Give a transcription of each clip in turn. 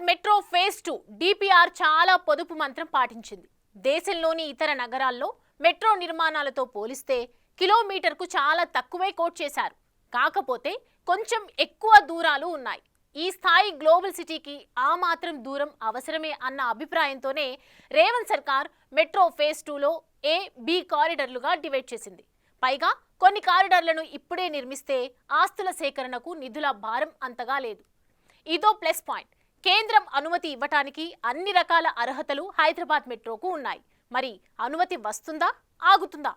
Metro phase 2 DPR చాలా పొదుపు మంత్రం పాటించింది. దేశంలోని ఇతర నగరాల్లో మెట్రో నిర్మాణాలతో పోలిస్తే కిలోమీటర్కు చాలా తక్కువే కోట్ చేశారు. కాకపోతే కొంచెం ఎక్కువ దూరాలు ఉన్నాయి. ఈ స్థాయి గ్లోబల్ సిటీకి ఆ మాత్రం దూరం అవసరమే అన్న అభిప్రాయంతోనే రేవంత్ సర్కార్ మెట్రో ఫేజ్ 2లో ఏ, బి కారిడార్లుగా డివైడ్ చేసింది. పైగా కొన్ని కారిడార్లను ఇప్పుడే నిర్మిస్తే ఆస్తుల సేకరణకు నిధుల భారం అంతగా లేదు. ఇదో ప్లస్ పాయింట్. కేంద్రం అనుమతి ఇవ్వటానికి అన్ని రకాల అర్హతలు హైదరాబాద్ మెట్రోకు ఉన్నాయి. మరి అనుమతి వస్తుందా, ఆగుతుందా?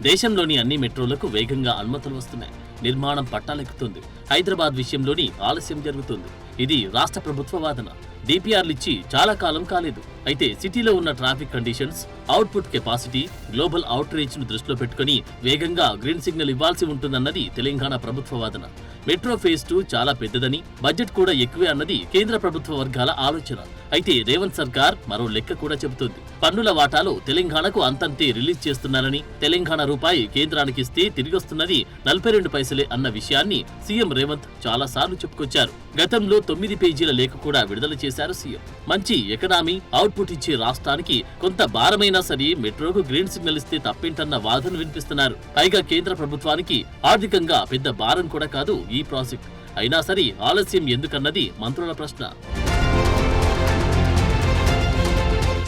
దేశంలోని అన్ని మెట్రోలకు వేగంగా అనుమతులు వస్తున్నాయి. నిర్మాణం పట్టాలెక్కుతుంది. హైదరాబాద్ విషయంలోని ఆలస్యం జరుగుతుంది. ఇది రాష్ట్ర ప్రభుత్వ వాదన. డిపిఆర్లిచ్చి చాలా కాలం కాలేదు. అయితే సిటీలో ఉన్న traffic conditions, output capacity, global out reach ను దృష్టిలో పెట్టుకుని వేగంగా గ్రీన్ సిగ్నల్ ఇవ్వాల్సి ఉంటుందన్నది తెలంగాణ ప్రభుత్వ వాదన. మెట్రో ఫేజ్ 2 చాలా పెద్దదని, బడ్జెట్ కూడా ఎక్కువే అన్నది కేంద్ర ప్రభుత్వ వర్గాల ఆలోచన. అయితే రేవంత్ సర్కార్ మరో లెక్క కూడా చెబుతోంది. పన్నుల వాటాలో తెలంగాణకు అంతంతే రిలీజ్ చేస్తున్నారని, తెలంగాణ రూపాయి కేంద్రానికి ఇస్తే తిరిగొస్తున్నది 42 పైసలే అన్న విషయాన్ని సీఎం రేవంత్ చాలా సార్లు చెప్పుకొచ్చారు. గతంలో 9 పేజీల లేఖ కూడా విడుదల చేశారు సీఎం. మంచి ఎకనామీ, అవుట్పుట్ ఇచ్చే రాష్ట్రానికి కొంత భారమైనా సరే మెట్రోకు గ్రీన్ సిగ్నల్ ఇస్తే తప్పేంటన్న వాదన వినిపిస్తున్నారు. పైగా కేంద్ర ప్రభుత్వానికి ఆర్థికంగా పెద్ద భారం కూడా కాదు ఈ ప్రాజెక్ట్. అయినా సరే ఆలస్యం ఎందుకన్నది మంత్రుల ప్రశ్న.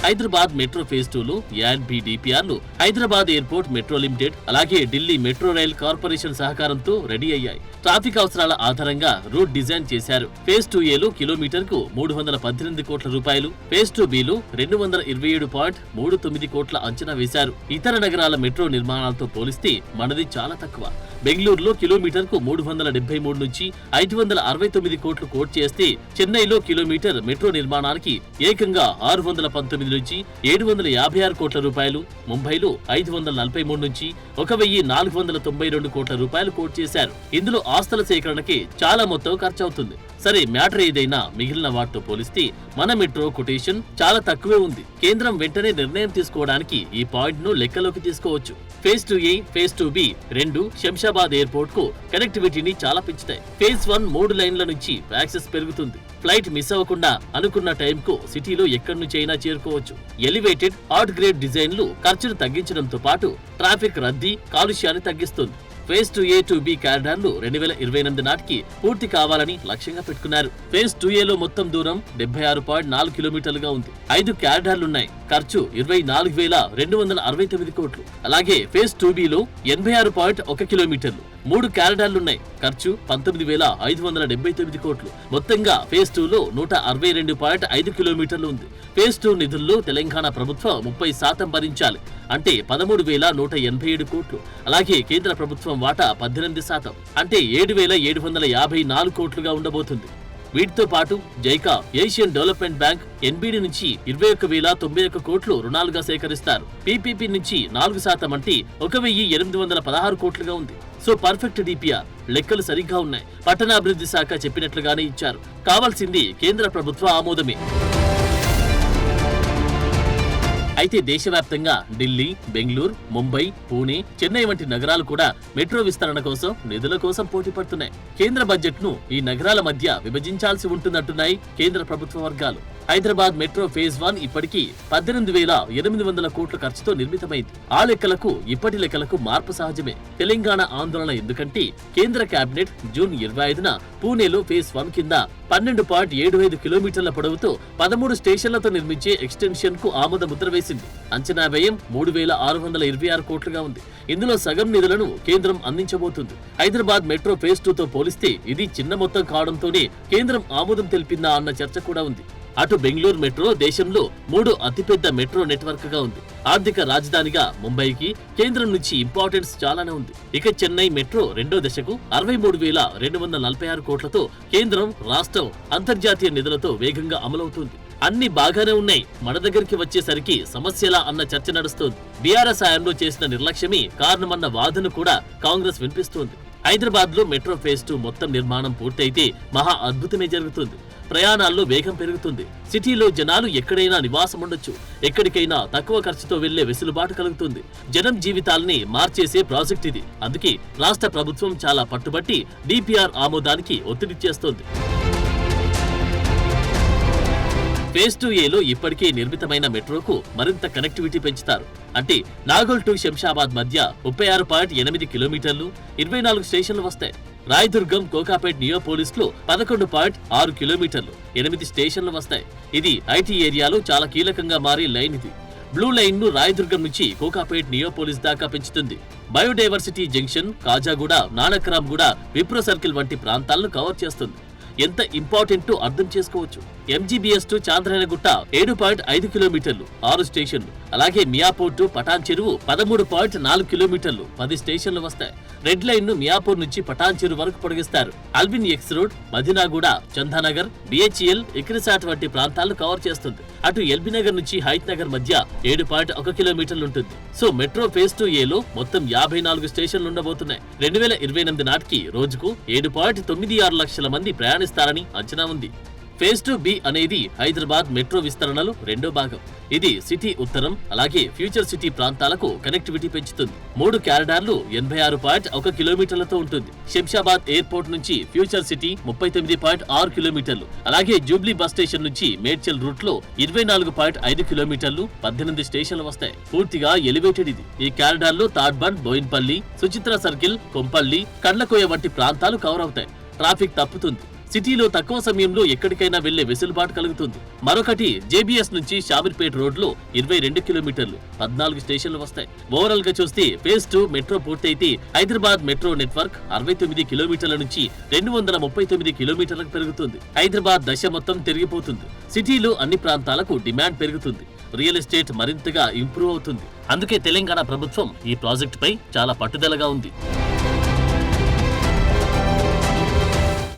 హైదరాబాద్ మెట్రో ఫేజ్ 2లో ఏఎండ్బి డిపిఆర్లు హైదరాబాద్ ఎయిర్పోర్ట్ మెట్రో లిమిటెడ్, అలాగే ఢిల్లీ మెట్రో రైల్ కార్పొరేషన్ సహకారంతో రెడీ అయ్యాయి. ట్రాఫిక్ అవసరాల ఆధారంగా రూట్ డిజైన్ చేశారు. ఫేజ్ 2ఏలో కిలోమీటర్కు 318 కోట్ల రూపాయలు, ఫేజ్ 2బిలో 227.39 కోట్ల అంచనా వేశారు. ఇతర నగరాల మెట్రో నిర్మాణాలతో పోలిస్తే మనది చాలా తక్కువ. బెంగళూరులో కిలోమీటర్కు 373 నుంచి 569 కోట్లు కోట్ చేస్తే, చెన్నైలో కిలోమీటర్ మెట్రో నిర్మాణానికి ఏకంగా 619 నుంచి 756 కోట్ల రూపాయలు, ముంబైలో 543 నుంచి 1492 కోట్ల రూపాయలు కోట్ చేశారు. ఇందులో ఆస్తుల సేకరణకి చాలా మొత్తం ఖర్చవుతుంది. సరే, మ్యాటర్ ఏదైనా మిగిలిన వాటితో పోలిస్తే మన మెట్రో కొటేషన్ చాలా తక్కువే ఉంది. కేంద్రం వెంటనే నిర్ణయం తీసుకోవడానికి ఈ పాయింట్ ను లెక్కలోకి తీసుకోవచ్చు. ఫేజ్ 2ఏ, ఫేజ్ 2బి రెండు శంషాబాద్ ఎయిర్పోర్ట్ కు కనెక్టివిటీని చాలా పెంచుతాయి. ఫేజ్ 1 3 లైన్ల నుంచి యాక్సెస్ పెరుగుతుంది. ఫ్లైట్ మిస్ అవ్వకుండా అనుకున్న టైం కు సిటీలో ఎక్కడి నుంచి అయినా చేరుకోవచ్చు. ఎలివేటెడ్, హాట్ గ్రేడ్ డిజైన్లు ఖర్చును తగ్గించడంతో పాటు ట్రాఫిక్ రద్దీ, కాలుష్యాన్ని తగ్గిస్తుంది. ఫేజ్ 2ఏ, 2బి కారిడార్లు 2028 నాటికి పూర్తి కావాలని లక్ష్యంగా పెట్టుకున్నారు. ఫేజ్ 2ఏలో మొత్తం దూరం 76.4 కిలోమీటర్లుగా ఉంది. 5 కారిడార్లున్నాయి. ఖర్చు 24,269 కోట్లు. అలాగే ఫేజ్ 2బిలో 86.1 కిలోమీటర్లు, 3 కారిడార్లున్నాయి. ఖర్చు 19,579 కోట్లు. మొత్తంగా ఫేజ్ 2లో 162.5 కిలోమీటర్లు ఉంది. ఫేజ్ 2 నిధుల్లో తెలంగాణ ప్రభుత్వం 30% భరించాలి. అంటే 13,187 కోట్లు. అలాగే కేంద్ర ప్రభుత్వం వాటా 18%, అంటే 7,754 కోట్లుగా ఉండబోతుంది. వీటితో పాటు JICA, Asian development bank, NBD నుంచి 21,091 కోట్లు రుణాలుగా సేకరిస్తారు. పీపీపీ నుంచి 4% అంటే 1,816 కోట్లుగా ఉంది. So perfect DPR. లెక్కలు సరిగ్గా ఉన్నాయి. పట్టణాభివృద్ధి శాఖ చెప్పినట్లుగానే ఇచ్చారు. కావాల్సింది కేంద్ర ప్రభుత్వ ఆమోదమే. అయితే దేశవ్యాప్తంగా ఢిల్లీ, బెంగళూరు, ముంబై, పూణే, చెన్నై వంటి నగరాలు కూడా మెట్రో విస్తరణ కోసం నిధుల కోసం పోటీ పడుతున్నాయి. కేంద్ర బడ్జెట్ ను ఈ నగరాల మధ్య విభజించాల్సి ఉంటుందంటున్నాయి కేంద్ర ప్రభుత్వ వర్గాలు. హైదరాబాద్ మెట్రో ఫేజ్ 1 ఇప్పటికీ 18,800 కోట్ల ఖర్చుతో నిర్మితమైంది. ఆ లెక్కలకు ఇప్పటి లెక్కలకు మార్పు సహజమే. తెలంగాణ ఆందోళన ఎందుకంటే కేంద్ర కేబినెట్ జూన్ 25న పూణేలో ఫేజ్ 1 కింద 12.75 కిలోమీటర్ల పొడవుతో 13 స్టేషన్లతో నిర్మించే ఎక్స్టెన్షన్ కు ఆమోద ముద్ర వేసింది. అంచనా వ్యయం 3,626 కోట్లుగా ఉంది. ఇందులో సగం నిధులను కేంద్రం అందించబోతుంది. హైదరాబాద్ మెట్రో ఫేజ్ 2తో పోలిస్తే ఇది చిన్న మొత్తం కావడంతోనే కేంద్రం ఆమోదం తెలిపిందా అన్న చర్చ కూడా ఉంది. అటు బెంగళూరు మెట్రో దేశంలో 3వ అతిపెద్ద మెట్రో నెట్వర్క్ గా ఉంది. ఆర్థిక రాజధానిగా ముంబైకి కేంద్రం నుంచి ఇంపార్టెన్స్ చాలానే ఉంది. ఇక చెన్నై మెట్రో 2వ దశకు 63,246 కోట్లతో కేంద్రం, రాష్ట్రం అంతర్జాతీయ నిధులతో వేగంగా అమలవుతుంది. అన్ని బాగానే ఉన్నాయి. మన దగ్గరికి వచ్చేసరికి సమస్యలా అన్న చర్చ నడుస్తోంది. బీఆర్ఎస్ హయాంలో చేసిన నిర్లక్ష్యమే కారణమన్న వాదన కూడా కాంగ్రెస్ వినిపిస్తోంది. హైదరాబాద్ లో మెట్రో ఫేజ్ 2 మొత్తం నిర్మాణం పూర్తయితే మహా అద్భుతమే జరుగుతుంది. ప్రయాణాల్లో వేగం పెరుగుతుంది. సిటీలో జనాలు ఎక్కడైనా నివాసం ఉండొచ్చు, ఎక్కడికైనా తక్కువ ఖర్చుతో వెళ్లే వెసులుబాటు కలుగుతుంది. జనం జీవితాల్ని మార్చేసే ప్రాజెక్ట్ ఇది. అందుకే రాష్ట్ర ప్రభుత్వం చాలా పట్టుబట్టి డిపిఆర్ ఆమోదానికి ఒత్తిడి చేస్తోంది. ఫేజ్ 2Aలో ఇప్పటికే నిర్మితమైన మెట్రోకు మరింత కనెక్టివిటీ పెంచుతారు. అంటే నాగోల్ టు శంషాబాద్ మధ్య 36.8 కిలోమీటర్లు, 24 స్టేషన్లు వస్తాయి. రాయదుర్గం కోకాపేట్ నియోపోలిస్ లో 11.6 కిలోమీటర్లు, 8 స్టేషన్లు వస్తాయి. ఇది ఐటీ ఏరియాలో చాలా కీలకంగా మారే లైన్ ఇది. బ్లూ లైన్ ను రాయదుర్గం నుంచి కోకాపేట్ నియోపోలిస్ దాకా పెంచుతుంది. Biodiversity junction, Khajaguda, Nanakramguda, Wipro circle వంటి ప్రాంతాలను కవర్ చేస్తుంది. ఎంత ఇంపార్టెంట్ అర్థం చేసుకోవచ్చు. ఎంజీబీఎస్ టు చాంద్రాయణగుట్ట 7.5 కిలోమీటర్లు, 6 స్టేషన్లు. అలాగే మియాపూర్ టు పటాన్ చెరువు 13.4 కిలోమీటర్లు, 10 స్టేషన్లు వస్తాయి. రెడ్ లైన్ ను మియాపూర్ నుంచి పటాన్ చెరువు వరకు పొడిగిస్తారు. Allwyn X road, Madinaguda, Chandanagar, BHEL, ICRISAT వంటి ప్రాంతాలను కవర్ చేస్తుంది. అటు ఎల్బీనగర్ నుంచి హైత్ నగర్ మధ్య 7.1 కిలోమీటర్లు ఉంటుంది. సో మెట్రో ఫేజ్ 2Aలో మొత్తం 54 స్టేషన్లు ఉండబోతున్నాయి. 2028 నాటికి రోజుకు 7.96 లక్షల మంది ప్రయాణిస్తారని అంచనా ఉంది. ఫేజ్ 2B అనేది హైదరాబాద్ మెట్రో విస్తరణలో రెండో భాగం. ఇది సిటీ ఉత్తరం అలాగే ఫ్యూచర్ సిటీ ప్రాంతాలకు కనెక్టివిటీ పెంచుతుంది. 3 కారిడార్లు 86.1 కిలోమీటర్లతో ఉంటుంది. శంషాబాద్ ఎయిర్పోర్ట్ నుంచి ఫ్యూచర్ సిటీ 39.6 కిలోమీటర్లు, అలాగే జూబ్లీ బస్ స్టేషన్ నుంచి మేడ్చల్ రూట్ లో 24.5 కిలోమీటర్లు, 18 స్టేషన్లు వస్తాయి. పూర్తిగా ఎలివేటెడ్ ఇది. ఈ కారిడార్ లో తాడ్బండ్, బోయిన్పల్లి, సుచిత్ర సర్కిల్, కొంపల్లి, కండ్లకోయ వంటి ప్రాంతాలు కవర్ అవుతాయి. ట్రాఫిక్ తప్పుతుంది. సిటీలో తక్కువ సమయంలో ఎక్కడికైనా వెళ్లే వెసులుబాటు కలుగుతుంది. మరొకటి జేబీఎస్ నుంచి షామీర్పేట్ రోడ్ లో 22 కిలోమీటర్లు, 14 స్టేషన్లు వస్తాయి. ఓవరాల్ గా చూస్తే ఫేజ్ 2 మెట్రో పూర్తయితే హైదరాబాద్ మెట్రో నెట్వర్క్ 69 కిలోమీటర్ల నుంచి 239 కిలోమీటర్లకు పెరుగుతుంది. హైదరాబాద్ దశ మొత్తం తిరిగిపోతుంది. సిటీలో అన్ని ప్రాంతాలకు డిమాండ్ పెరుగుతుంది. రియల్ ఎస్టేట్ మరింతగా ఇంప్రూవ్ అవుతుంది. అందుకే తెలంగాణ ప్రభుత్వం ఈ ప్రాజెక్టుపై చాలా పట్టుదలగా ఉంది.